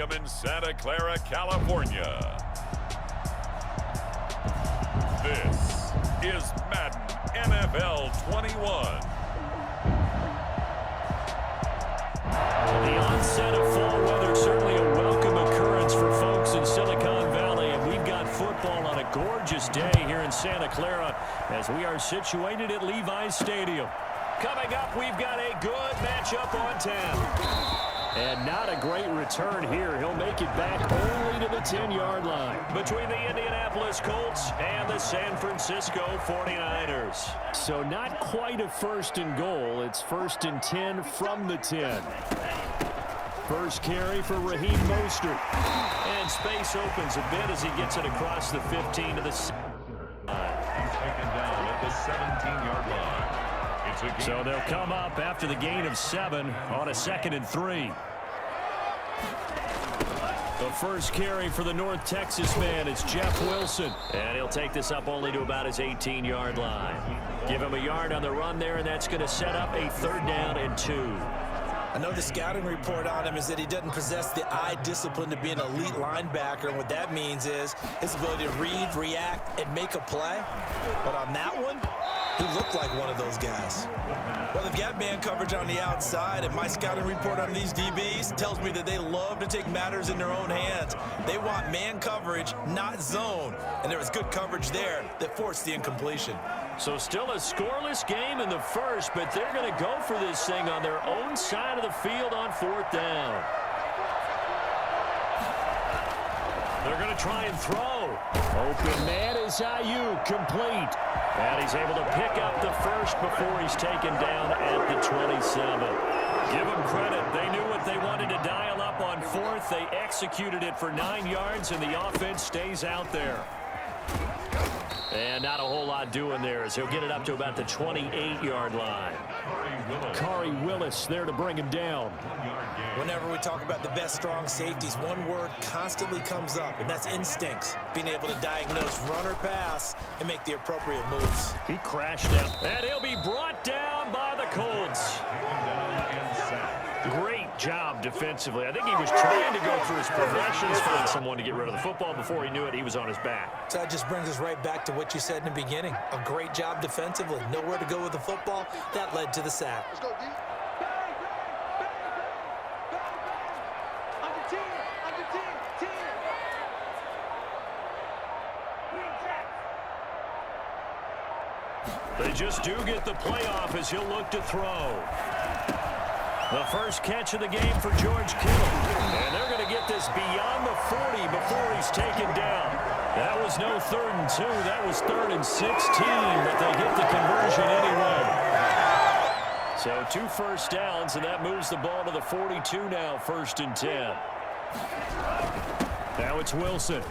Stadium in Santa Clara, California. This is Madden NFL 21. The onset of fall weather, certainly a welcome occurrence for folks in Silicon Valley, and we've got football on a gorgeous day here in Santa Clara as we are situated at Levi's Stadium. Coming up, we've got a good matchup on 10. And not a great return here. He'll make it back only to the 10-yard line between the Indianapolis Colts and the San Francisco 49ers. So not quite a first and goal. It's first and 10 from the 10. First carry for Raheem Mostert. And space opens a bit as he gets it across the 15 to the 6. He's taken down at the 17-yard line. So they'll come up after the gain of 7 on a 2nd and 3. The first carry for the North Texas man is Jeff Wilson. And he'll take this up only to about his 18-yard line. Give him a yard on the run there, and that's going to set up a 3rd down and 2. I know the scouting report on him is that he doesn't possess the eye discipline to be an elite linebacker, and what that means is his ability to read, react, and make a play. But on that one, he looked like one of those guys. Well, they've got man coverage on the outside, and my scouting report on these DBs tells me that they love to take matters in their own hands. They want man coverage, not zone, and there was good coverage there that forced the incompletion. So still a scoreless game in the first, but they're going to go for this thing on their own side of the field on 4th down. They're going to try and throw. Open man is Ayuk, complete. And he's able to pick up the first before he's taken down at the 27. Give them credit. They knew what they wanted to dial up on 4th. They executed it for 9 yards, and the offense stays out there. And not a whole lot doing there as he'll get it up to about the 28-yard line. Khari Willis there to bring him down. Whenever we talk about the best strong safeties, one word constantly comes up, and that's instincts. Being able to diagnose run or pass and make the appropriate moves. He crashed out, and he'll be brought down by the Colts. Great job defensively. I think he was trying to go through his progressions, find someone to get rid of the football. Before he knew it, he was on his back. So that just brings us right back to what you said in the beginning. A great job defensively. Nowhere to go with the football. That led to the sack. Let's go, D. They just do get the playoff as he'll look to throw. The first catch of the game for George Kittle. And they're going to get this beyond the 40 before he's taken down. That was no 3rd and 2. That was 3rd and 16, but they get the conversion anyway. So 2 first downs, and that moves the ball to the 42 now, 1st and 10. Now it's Wilson.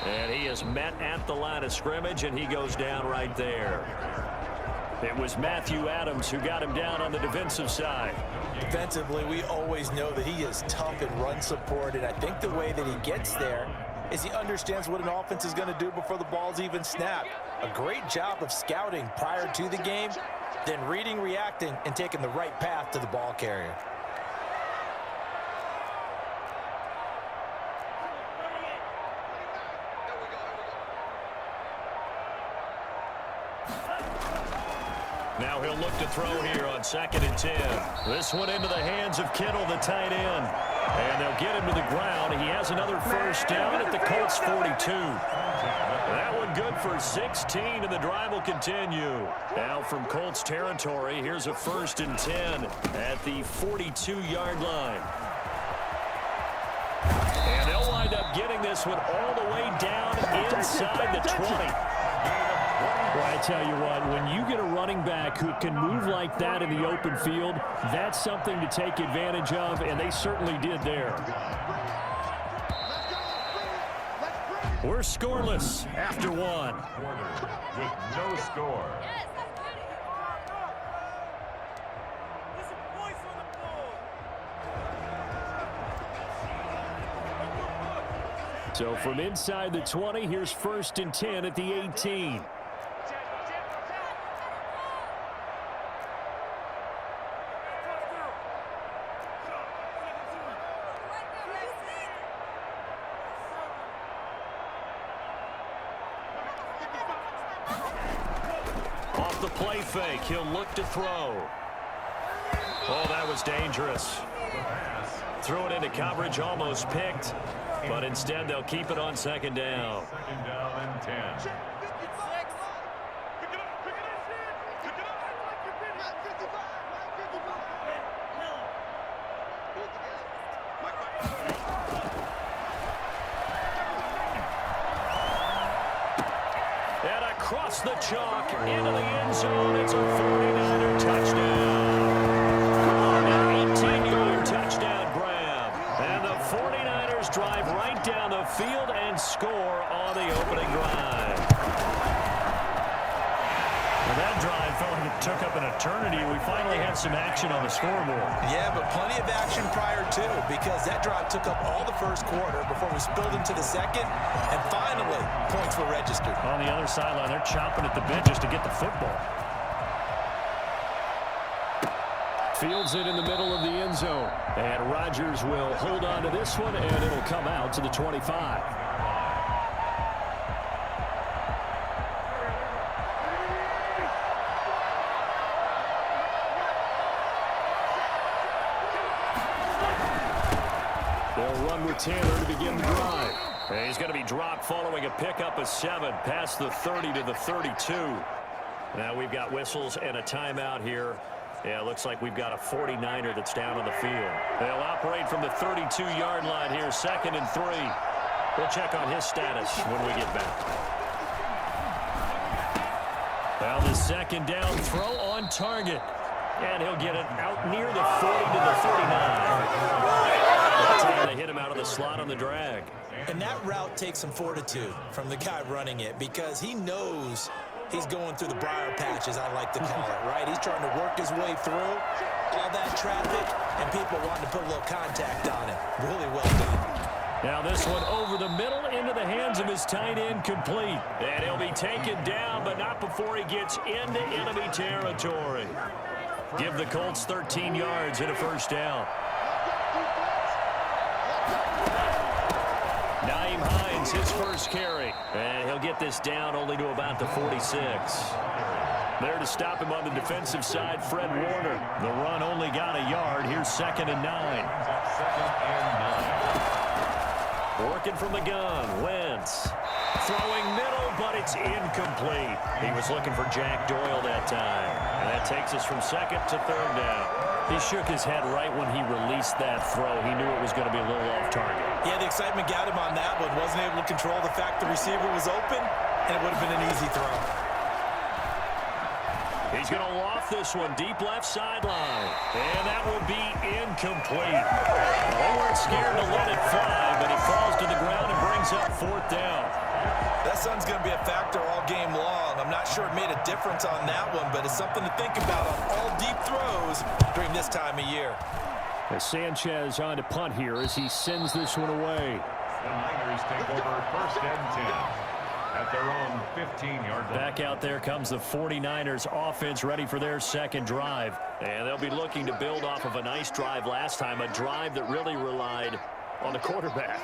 And he is met at the line of scrimmage, and he goes down right there. It was Matthew Adams who got him down on the defensive side. Defensively, we always know that he is tough in run support, and I think the way that he gets there is he understands what an offense is going to do before the ball's even snapped. A great job of scouting prior to the game, then reading, reacting, and taking the right path to the ball carrier. Now he'll look to throw here on 2nd and 10. This one into the hands of Kittle, the tight end. And they'll get him to the ground. He has another first down at the Colts 42. That one good for 16, and the drive will continue. Now from Colts territory, here's a 1st and 10 at the 42-yard line. And they'll wind up getting this one all the way down inside the 20. Well, I tell you what, when you get a running back who can move like that in the open field, that's something to take advantage of, and they certainly did there. We're scoreless after 1. With no score. So from inside the 20, here's 1st and 10 at the 18. the play fake. He'll look to throw. Oh, that was dangerous. Threw it into coverage, almost picked. But instead, they'll keep it on second down. Second down and 10. And across the chalk, into the end zone. It's a 49er touchdown. An 18-yard touchdown grab. And the 49ers drive right down the field and score on the opening drive. Well, that drive felt like it took up an eternity. We finally had some action on the scoreboard. Yeah, but plenty of action prior to, because that drive took up all the first quarter before we spilled into the second, and finally, points were registered. On the other sideline, they're chomping at the bit just to get the football. Fields it in the middle of the end zone. And Rodgers will hold on to this one, and it'll come out to the 25. They'll run with Taylor to begin the drive. And he's going to be dropped following a pickup of 7 past the 30 to the 32. Now we've got whistles and a timeout here. Yeah, it looks like we've got a 49er that's down on the field. They'll operate from the 32-yard line here, 2nd and 3. We'll check on his status when we get back. Well, the second down throw on target. And he'll get it out near the 40 to the 39. They hit him out of the slot on the drag. And that route takes some fortitude from the guy running it, because he knows he's going through the briar patches, I like to call it, right? He's trying to work his way through all that traffic, and people wanting to put a little contact on it. Really well done. Now this one over the middle into the hands of his tight end, complete. And he'll be taken down, but not before he gets into enemy territory. Give the Colts 13 yards and a first down. His first carry, and he'll get this down only to about the 46. There to stop him on the defensive side, Fred Warner. The run only got a yard. Here's 2nd and 9. Working from the gun, Wentz. Throwing middle, but it's incomplete. He was looking for Jack Doyle that time. And that takes us from 2nd to 3rd down. He shook his head right when he released that throw. He knew it was going to be a little off target. Yeah, the excitement got him on that one. Wasn't able to control the fact the receiver was open, and it would have been an easy throw. He's going to loft this one deep left sideline. And that will be incomplete. They weren't scared to let it fly, but it falls to the ground and brings up 4th down. That sun's going to be a factor all game long. I'm not sure it made a difference on that one, but it's something to think about on all deep throws during this time of year. As Sanchez on to punt here as he sends this one away. The Niners take over 1st and 10 at their own 15-yard line. Back out there comes the 49ers offense, ready for their second drive. And they'll be looking to build off of a nice drive last time, a drive that really relied on the quarterback.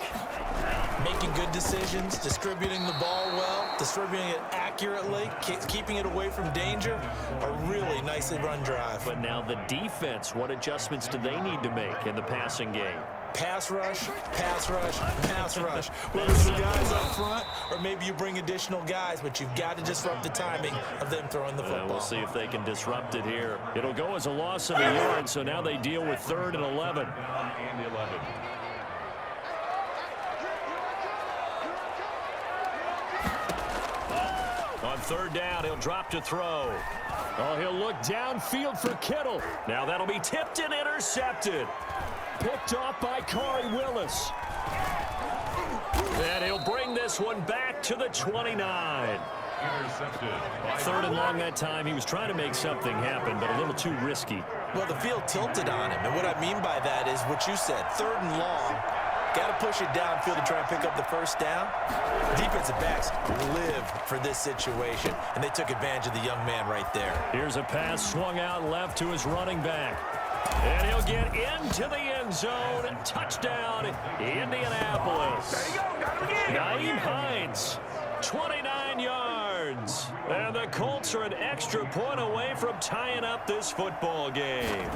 Making good decisions, distributing the ball well, distributing it accurately, keeping it away from danger. A really nicely run drive. But now the defense, what adjustments do they need to make in the passing game? Pass rush, pass rush, pass rush. Whether it's the guys up front or maybe you bring additional guys, but you've got to disrupt the timing of them throwing the football. We'll see if they can disrupt it here. It'll go as a loss of a yard, so now they deal with 3rd and 11. And 11. On 3rd down, he'll drop to throw. Oh, he'll look downfield for Kittle. Now that'll be tipped and intercepted. Picked off by Corey Willis. And he'll bring this one back to the 29. Intercepted. 3rd and long that time. He was trying to make something happen, but a little too risky. Well, the field tilted on him, and what I mean by that is what you said, 3rd and long. Got to push it downfield to try and pick up the first down. Defensive backs live for this situation, and they took advantage of the young man right there. Here's a pass swung out left to his running back. And he'll get into the end zone. Touchdown, Indianapolis. Naeem Hines, 29 yards. yards. And the Colts are an extra point away from tying up this football game.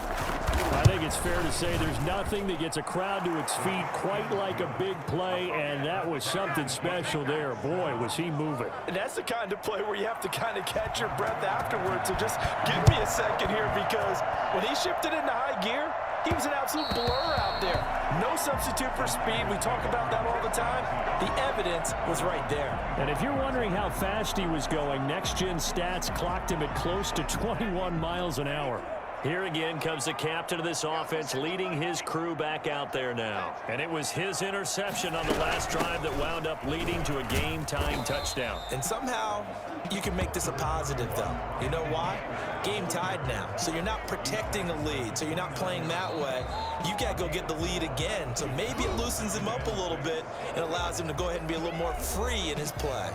I think it's fair to say there's nothing that gets a crowd to its feet quite like a big play, and that was something special there. Boy, was he moving. And that's the kind of play where you have to kind of catch your breath afterwards. So just give me a second here, because when he shifted into high gear, he was an absolute blur out there. No substitute for speed. We talk about that all the time. The evidence was right there. And if you're wondering how fast he was going, next-gen stats clocked him at close to 21 miles an hour. Here again comes the captain of this offense leading his crew back out there now. And it was his interception on the last drive that wound up leading to a game-time touchdown. And somehow you can make this a positive, though. You know why? Game tied now. So you're not protecting a lead. So you're not playing that way. You got to go get the lead again. So maybe it loosens him up a little bit and allows him to go ahead and be a little more free in his play.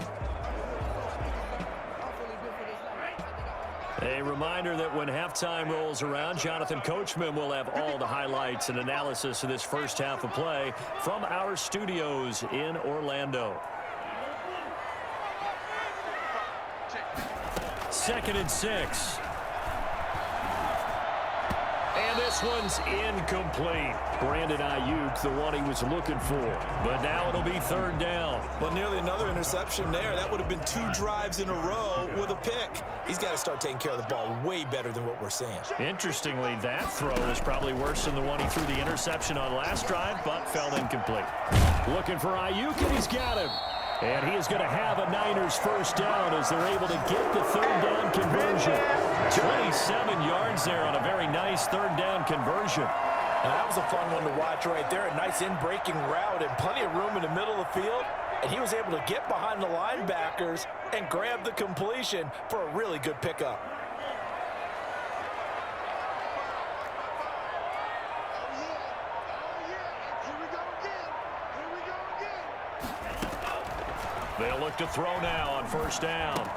A reminder that when halftime rolls around, Jonathan Coachman will have all the highlights and analysis of this first half of play from our studios in Orlando. 2nd and 6. And this one's incomplete. Brandon Ayuk, the one he was looking for. But now it'll be 3rd down. Well, nearly another interception there. That would have been 2 drives in a row with a pick. He's got to start taking care of the ball way better than what we're seeing. Interestingly, that throw is probably worse than the one he threw the interception on last drive, but fell incomplete. Looking for Ayuk, and he's got him. And he is going to have a Niners first down as they're able to get the 3rd down conversion. 27 yards there on a very nice 3rd down conversion. And that was a fun one to watch right there. A nice in-breaking route and plenty of room in the middle of the field. And he was able to get behind the linebackers and grab the completion for a really good pickup. They'll look to throw now on 1st down.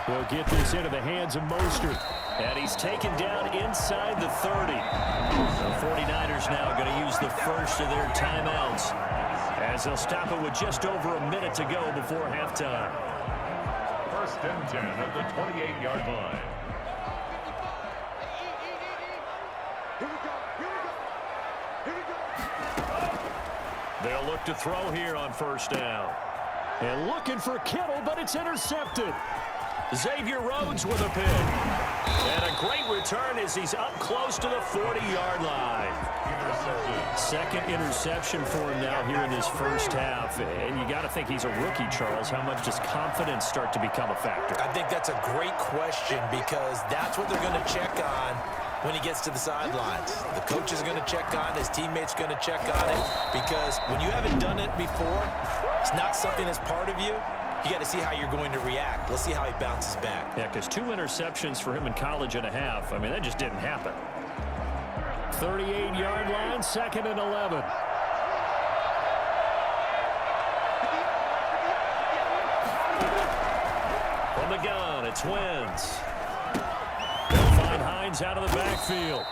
They'll get this into the hands of Mostert. And he's taken down inside the 30. The 49ers now going to use the first of their timeouts as they'll stop it with just over a minute to go before halftime. 1st and 10 at the 28-yard line. They'll look to throw here on 1st down. And looking for Kittle, but it's intercepted. Xavier Rhodes with a pick. And a great return as he's up close to the 40-yard line. 2nd interception for him now here in this first half. And you got to think he's a rookie, Charles. How much does confidence start to become a factor? I think that's a great question, because that's what they're going to check on when he gets to the sidelines. The coach is going to check on it. His teammates going to check on it, because when you haven't done it before, it's not something that's part of you. You got to see how you're going to react. Let's see how he bounces back. Yeah, because 2 interceptions for him in college and a half. I mean, that just didn't happen. 38-yard line, 2nd and 11. From the gun, it's Wentz. They'll find Hines out of the backfield.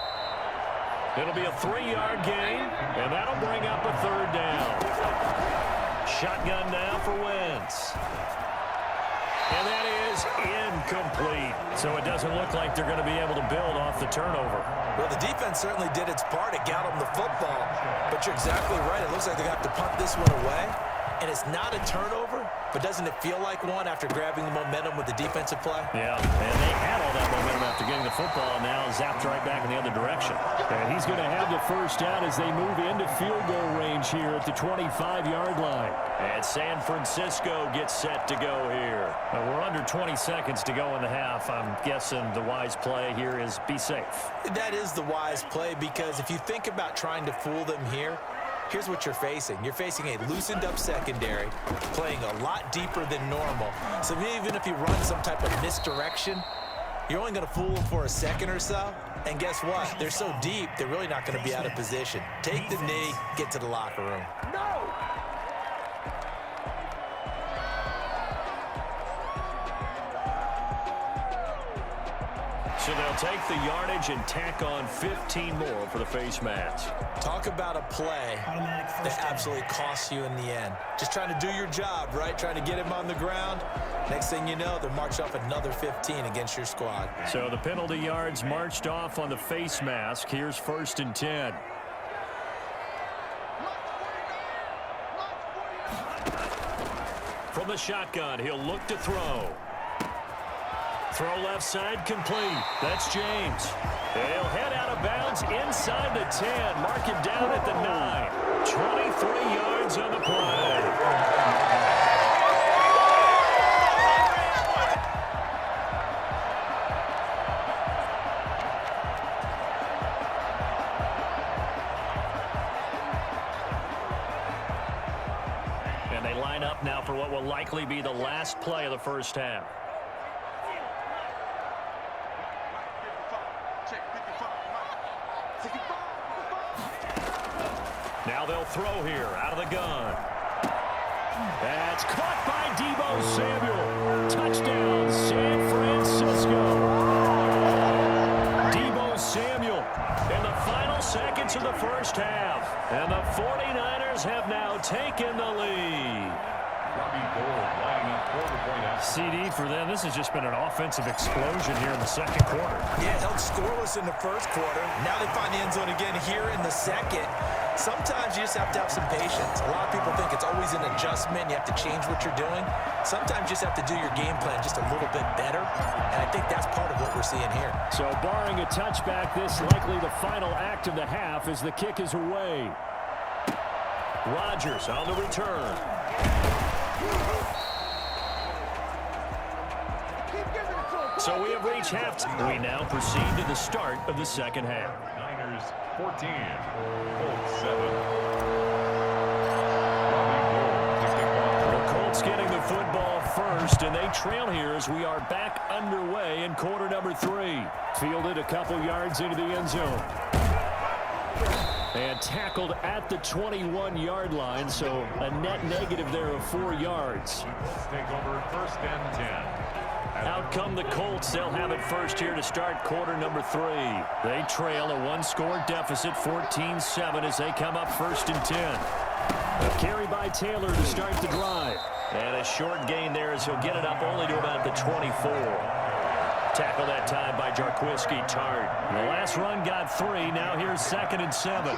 It'll be a 3-yard gain, and that'll bring up a 3rd down. Shotgun now for Wentz. And that is incomplete. So it doesn't look like they're going to be able to build off the turnover. Well, the defense certainly did its part. It got them the football. But you're exactly right. It looks like they got to punt this one away. And it's not a turnover, but doesn't it feel like one after grabbing the momentum with the defensive play? Yeah, and they had all that momentum after getting the football, and now zapped right back in the other direction. And he's going to have the first down as they move into field goal range here at the 25-yard line. And San Francisco gets set to go here. We're under 20 seconds to go in the half. I'm guessing the wise play here is be safe. That is the wise play, because if you think about trying to fool them here, here's what you're facing. You're facing a loosened-up secondary, playing a lot deeper than normal. So even if you run some type of misdirection, you're only going to fool them for a second or so. And guess what? They're so deep, they're really not going to be out of position. Take the knee, get to the locker room. No! So they'll take the yardage and tack on 15 more for the face mask. Talk about a play that absolutely costs you in the end. Just trying to do your job, right? Trying to get him on the ground. Next thing you know, they're marched off another 15 against your squad. So the penalty yards marched off on the face mask. Here's 1st and 10. From the shotgun, he'll look to throw. Throw left side, complete. That's James. He'll head out of bounds inside the 10. Mark him down at the 9. 23 yards on the play. And they line up now for what will likely be the last play of the first half. Now they'll throw here out of the gun. That's caught by Deebo Samuel. Touchdown, San Francisco. Deebo Samuel in the final seconds of the first half. And the 49ers have now taken the lead. CD for them. This has just been an offensive explosion here in the second quarter. Yeah, held scoreless in the first quarter. Now they find the end zone again here in the second. Sometimes you just have to have some patience. A lot of people think it's always an adjustment. You have to change what you're doing. Sometimes you just have to do your game plan just a little bit better. And I think that's part of what we're seeing here. So barring a touchback, this likely the final act of the half as the kick is away. Rodgers on the return. So we have reached halftime. We now proceed to the start of the second half. Niners 14, Colts 7. The Colts getting the football first, and they trail here as we are back underway in quarter number 3. Fielded a couple yards into the end zone. And tackled at the 21-yard line, so a net negative there of 4 yards. Let's take over 1st and 10. Out come the Colts. They'll have it first here to start quarter number 3. They trail a one-score deficit, 14-7, as they come up 1st and 10. A carry by Taylor to start the drive. And a short gain there as he'll get it up only to about the 24. Tackle that time by Jarquiski Tart. The last run got 3. Now here's 2nd and 7.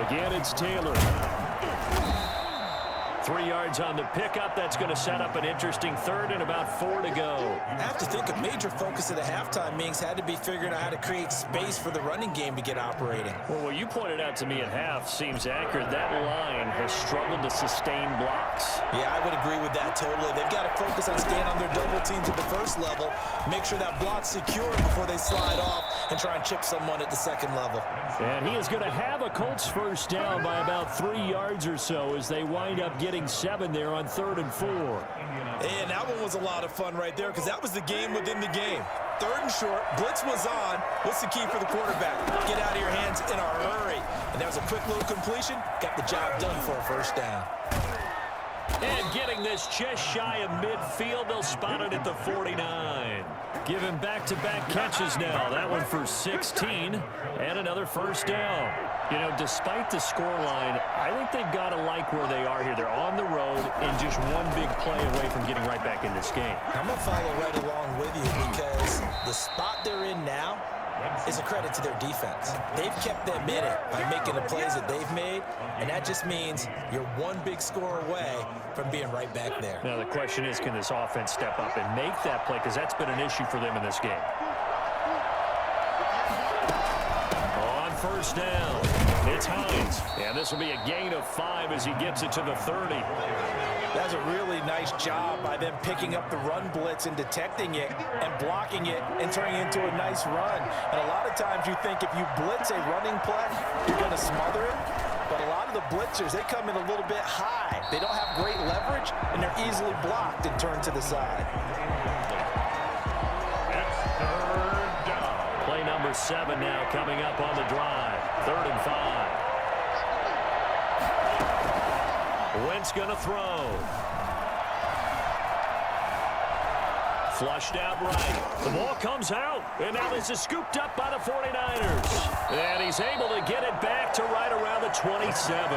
Again, it's Taylor. 3 yards on the pickup. That's going to set up an interesting 3rd and about 4 to go. I have to think a major focus of the halftime meetings had to be figuring out how to create space for the running game to get operating. Well, what you pointed out to me at half seems accurate. That line has struggled to sustain blocks. Yeah, I would agree with that totally. They've got to focus on staying on their double teams at the first level, make sure that block's secure before they slide off and try and chip someone at the second level. And he is going to have a Colts first down by about 3 yards or so as they wind up getting 7 there on 3rd and 4. And that one was a lot of fun right there because that was the game within the game. 3rd and short, blitz was on. What's the key for the quarterback? Get out of your hands in a hurry. And that was a quick little completion. Got the job done for a first down. And getting this just shy of midfield, they'll spot it at the 49. Giving back-to-back catches now. That one for 16 and another first down. You know, despite the scoreline, I think they've got to like where they are here. They're on the road and just one big play away from getting right back in this game. I'm going to follow right along with you because the spot they're in now is a credit to their defense. They've kept them in it by making the plays that they've made, and that just means you're one big score away from being right back there. Now the question is, can this offense step up and make that play? Because that's been an issue for them in this game. On first down, it's Hines. And this will be a gain of 5 as he gets it to the 30. That's a really nice job by them picking up the run blitz and detecting it and blocking it and turning it into a nice run. And a lot of times you think if you blitz a running play, you're going to smother it. But a lot of the blitzers, they come in a little bit high. They don't have great leverage, and they're easily blocked and turned to the side. It's 3rd down. Play number 7 now coming up on the drive. 3rd and 5. Wentz going to throw. Flushed out right. The ball comes out. And now this is scooped up by the 49ers. And he's able to get it back to right around the 27.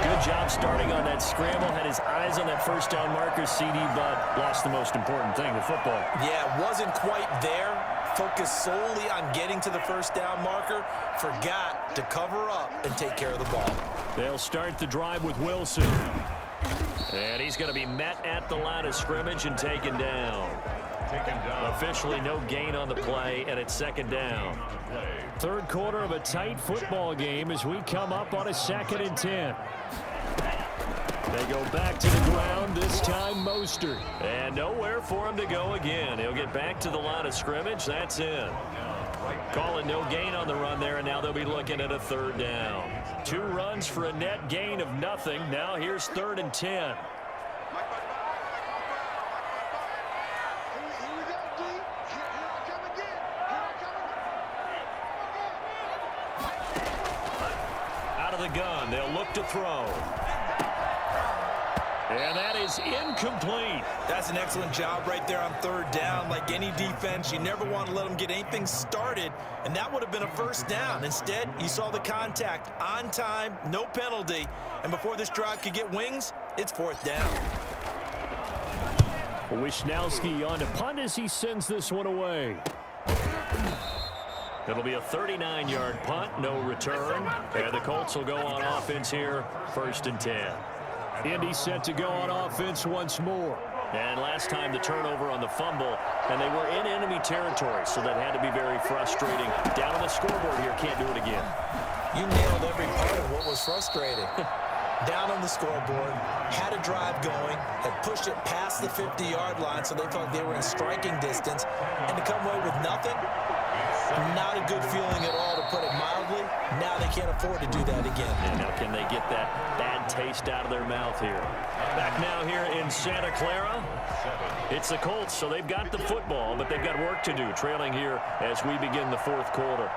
Good job starting on that scramble. Had his eyes on that first down marker, CD, but lost the most important thing, the football. Yeah, wasn't quite there. Focused solely on getting to the first down marker. Forgot to cover up and take care of the ball. They'll start the drive with Wilson. And he's going to be met at the line of scrimmage and taken down. Officially no gain on the play, and it's second down. Third quarter of a tight football game as we come up on a 2nd and 10. They go back to the ground, this time Mostert. And nowhere for him to go again. He'll get back to the line of scrimmage. That's in. Call it no gain on the run there, and now they'll be looking at a 3rd down. 2 runs for a net gain of nothing. Now here's 3rd and 10. Out of the gun, they'll look to throw. And that is incomplete. That's an excellent job right there on 3rd down. Like any defense, you never want to let them get anything started, and that would have been a 1st down. Instead, you saw the contact on time, no penalty, and before this drive could get wings, it's 4th down. Wisnowski on to punt as he sends this one away. It'll be a 39-yard punt, no return. And the Colts will go on offense here, 1st and 10. Indy set to go on offense once more. And last time the turnover on the fumble, and they were in enemy territory, so that had to be very frustrating. Down on the scoreboard here, can't do it again. You nailed every part of what was frustrating. Down on the scoreboard, had a drive going, had pushed it past the 50-yard line, so they felt they were in striking distance, and to come away with nothing, not a good feeling at all, to put it mildly. Now they can't afford to do that again. And now can they get that bad taste out of their mouth here? Back now here in Santa Clara. It's the Colts, so they've got the football, but they've got work to do, trailing here as we begin the 4th quarter.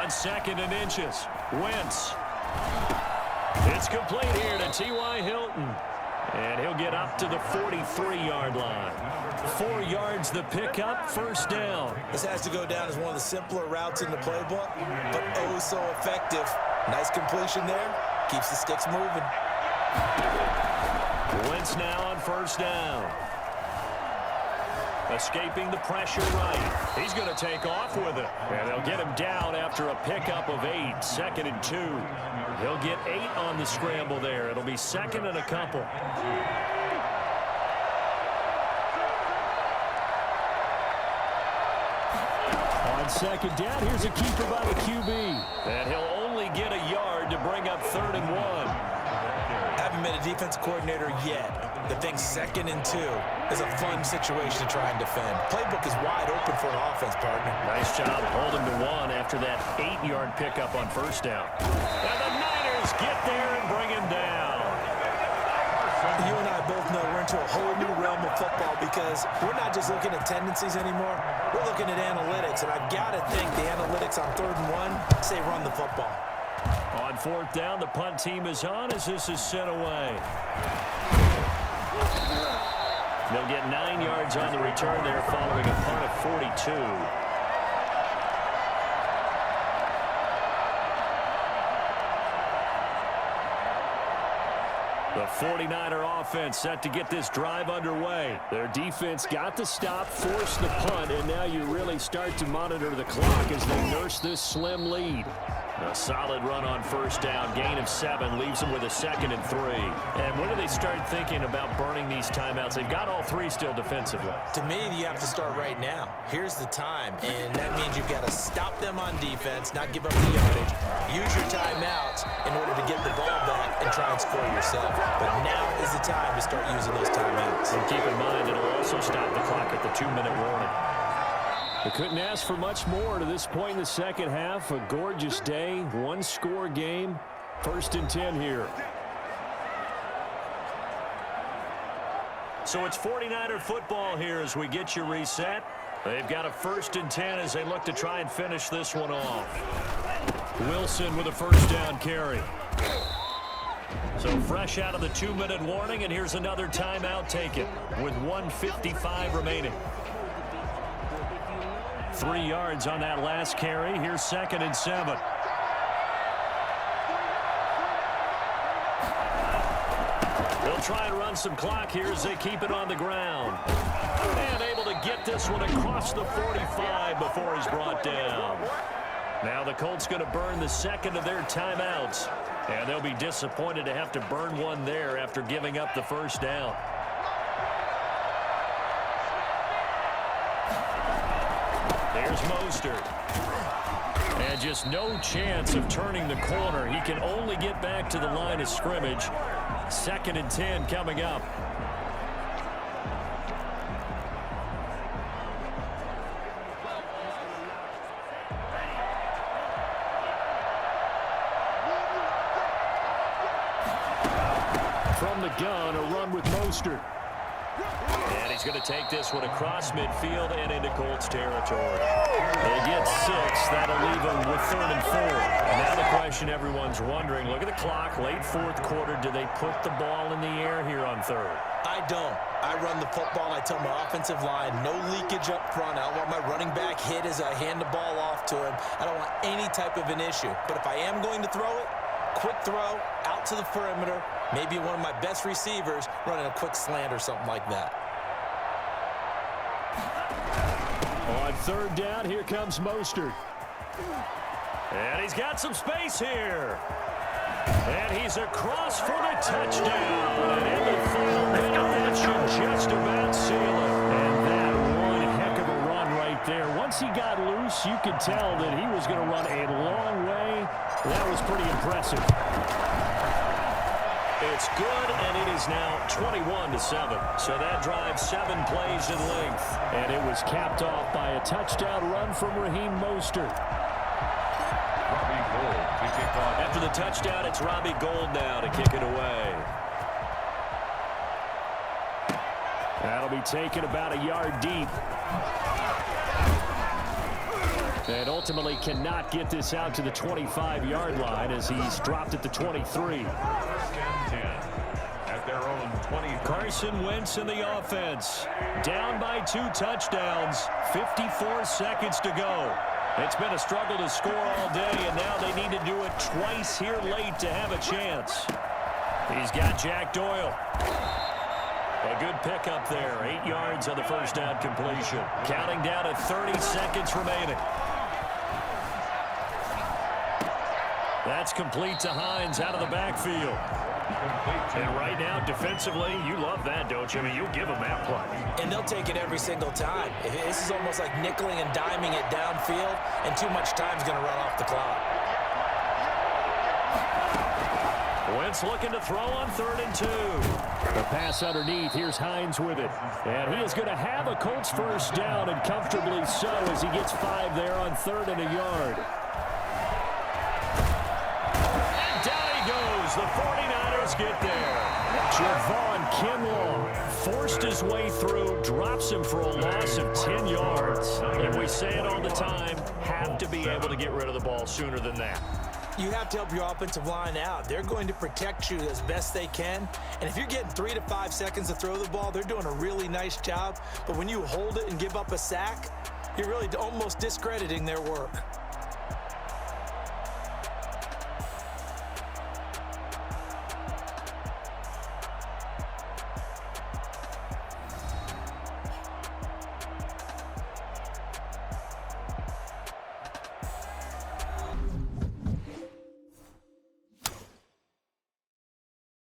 On 2nd and inches, Wentz. It's complete here to T.Y. Hilton. And he'll get up to the 43-yard line. 4 yards the pickup, 1st down. This has to go down as one of the simpler routes in the playbook, but oh so effective. Nice completion there. Keeps the sticks moving. Wentz now on 1st down. Escaping the pressure right. He's going to take off with it. And they'll get him down after a pickup of 8. 2nd and 2. He'll get 8 on the scramble there. It'll be 2nd and a couple. On 2nd down, here's a keeper by the QB. And he'll only get a yard to bring up 3rd and 1. Haven't been a defense coordinator yet. The thing 2nd and 2 is a fun situation to try and defend. Playbook is wide open for an offense, partner. Nice job holding to 1 after that 8-yard pickup on 1st down. And the Niners get there and bring him down. You and I both know we're into a whole new realm of football because we're not just looking at tendencies anymore. We're looking at analytics, and I've got to think the analytics on 3rd and 1 say run the football. On 4th down, the punt team is on as this is sent away. They'll get 9 yards on the return there following a punt of 42. The 49er offense set to get this drive underway. Their defense got the stop, forced the punt, and now you really start to monitor the clock as they nurse this slim lead. A solid run on 1st down. Gain of 7 leaves them with a 2nd and 3. And when do they start thinking about burning these timeouts? They've got all 3 still defensively. To me, you have to start right now. Here's the time, and that means you've got to stop them on defense, not give up the yardage. Use your timeouts in order to get the ball back and try and score yourself. But now is the time to start using those timeouts. And keep in mind, it'll also stop the clock at the 2-minute warning. They couldn't ask for much more to this point in the 2nd half. A gorgeous day, 1-score game. 1st and 10 here. So it's 49er football here as we get you reset. They've got a 1st and 10 as they look to try and finish this one off. Wilson with a 1st down carry. So fresh out of the 2-minute warning, and here's another timeout taken with 1:55 remaining. 3 yards on that last carry. Here's 2nd and 7. They'll try and run some clock here as they keep it on the ground. And able to get this one across the 45 before he's brought down. Now the Colts going to burn the 2nd of their timeouts. And they'll be disappointed to have to burn one there after giving up the 1st down. There's Mostert. And just no chance of turning the corner. He can only get back to the line of scrimmage. 2nd and 10 coming up. From the gun, a run with Mostert. And he's going to take this one across midfield and into Colts territory. They get 6. That'll leave them with 3rd and 4. And now the question everyone's wondering, look at the clock, late 4th quarter. Do they put the ball in the air here on 3rd? I don't. I run the football, and I tell my offensive line, no leakage up front. I don't want my running back hit as I hand the ball off to him. I don't want any type of an issue. But if I am going to throw it, quick throw, out to the perimeter, maybe one of my best receivers running a quick slant or something like that. On 3rd down, here comes Mostert. And he's got some space here. And he's across for the touchdown. And in the final minute, that should just about seal it. And that one heck of a run right there. Once he got loose, you could tell that he was going to run a long way. That was pretty impressive. It's good, and it is now 21-7. So that drives 7 plays in length. And it was capped off by a touchdown run from Raheem Mostert. After the touchdown, it's Robbie Gould now to kick it away. That'll be taken about a yard deep. And ultimately cannot get this out to the 25-yard line as he's dropped at the 23. 1st and 10 at their own 20. Carson Wentz in the offense. Down by 2 touchdowns. 54 seconds to go. It's been a struggle to score all day, and now they need to do it twice here late to have a chance. He's got Jack Doyle. A good pickup there. 8 yards on the 1st down completion. Counting down at 30 seconds remaining. That's complete to Hines out of the backfield. And right now, defensively, you love that, don't you? I mean, you'll give them that play. And they'll take it every single time. This is almost like nickeling and diming it downfield, and too much time's going to run off the clock. Wentz looking to throw on 3rd and 2. The pass underneath. Here's Hines with it. And he is going to have a Colts 1st down, and comfortably so as he gets 5 there on 3rd and a yard. And down he goes. The 49ers get there. Javon Kinlaw forced his way through, drops him for a loss of 10 yards. And we say it all the time, have to be able to get rid of the ball sooner than that. You have to help your offensive line out. They're going to protect you as best they can. And if you're getting 3 to 5 seconds to throw the ball, they're doing a really nice job. But when you hold it and give up a sack, you're really almost discrediting their work.